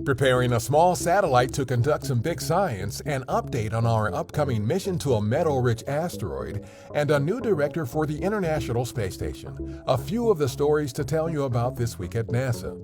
Preparing a small satellite to conduct some big science, an update on our upcoming mission to a metal-rich asteroid, and a new director for the International Space Station. A few of the stories to tell you about this week at NASA.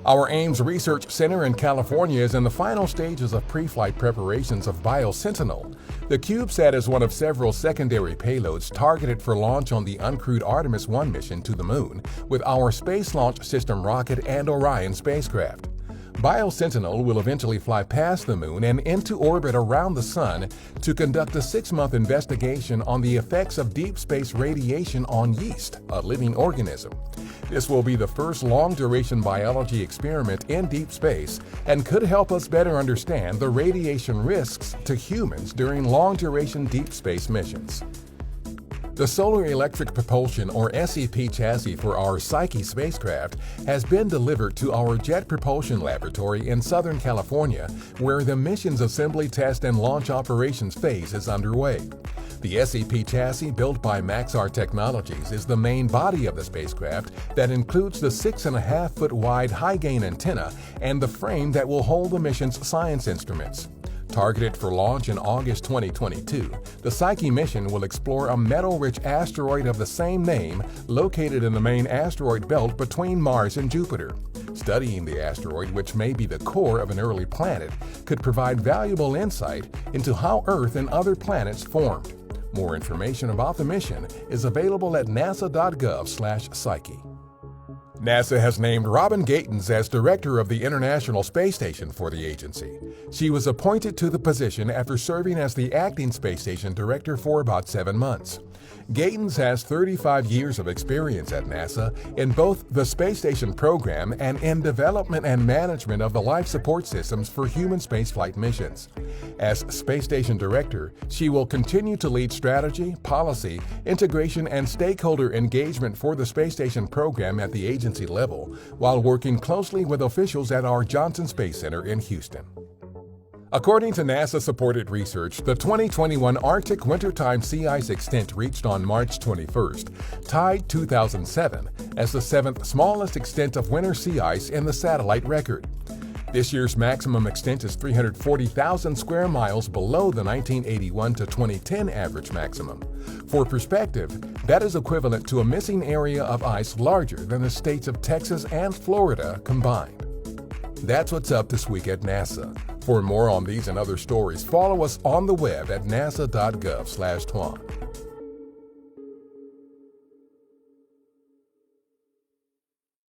Our Ames Research Center in California is in the final stages of pre-flight preparations of BioSentinel. The CubeSat is one of several secondary payloads targeted for launch on the uncrewed Artemis 1 mission to the Moon with our Space Launch System rocket and Orion spacecraft. BioSentinel will eventually fly past the Moon and into orbit around the Sun to conduct a 6-month investigation on the effects of deep space radiation on yeast, a living organism. This will be the first long-duration biology experiment in deep space and could help us better understand the radiation risks to humans during long-duration deep space missions. The Solar Electric Propulsion, or SEP chassis for our Psyche spacecraft has been delivered to our Jet Propulsion Laboratory in Southern California, where the mission's assembly, test, and launch operations phase is underway. The SEP chassis, built by Maxar Technologies, is the main body of the spacecraft that includes the 6.5-foot wide high-gain antenna and the frame that will hold the mission's science instruments. Targeted for launch in August 2022, the Psyche mission will explore a metal-rich asteroid of the same name located in the main asteroid belt between Mars and Jupiter. Studying the asteroid, which may be the core of an early planet, could provide valuable insight into how Earth and other planets formed. More information about the mission is available at nasa.gov/Psyche. NASA has named Robin Gatens as director of the International Space Station for the agency. She was appointed to the position after serving as the acting space station director for about 7 months. Gatens has 35 years of experience at NASA in both the space station program and in development and management of the life support systems for human spaceflight missions. As space station director, she will continue to lead strategy, policy, integration, and stakeholder engagement for the space station program at the agency level, while working closely with officials at our Johnson Space Center in Houston. According to NASA-supported research, the 2021 Arctic wintertime sea ice extent reached on March 21st tied 2007 as the 7th smallest extent of winter sea ice in the satellite record. This year's maximum extent is 340,000 square miles below the 1981 to 2010 average maximum. For perspective, that is equivalent to a missing area of ice larger than the states of Texas and Florida combined. That's what's up this week at NASA. For more on these and other stories, follow us on the web at nasa.gov/Tuan.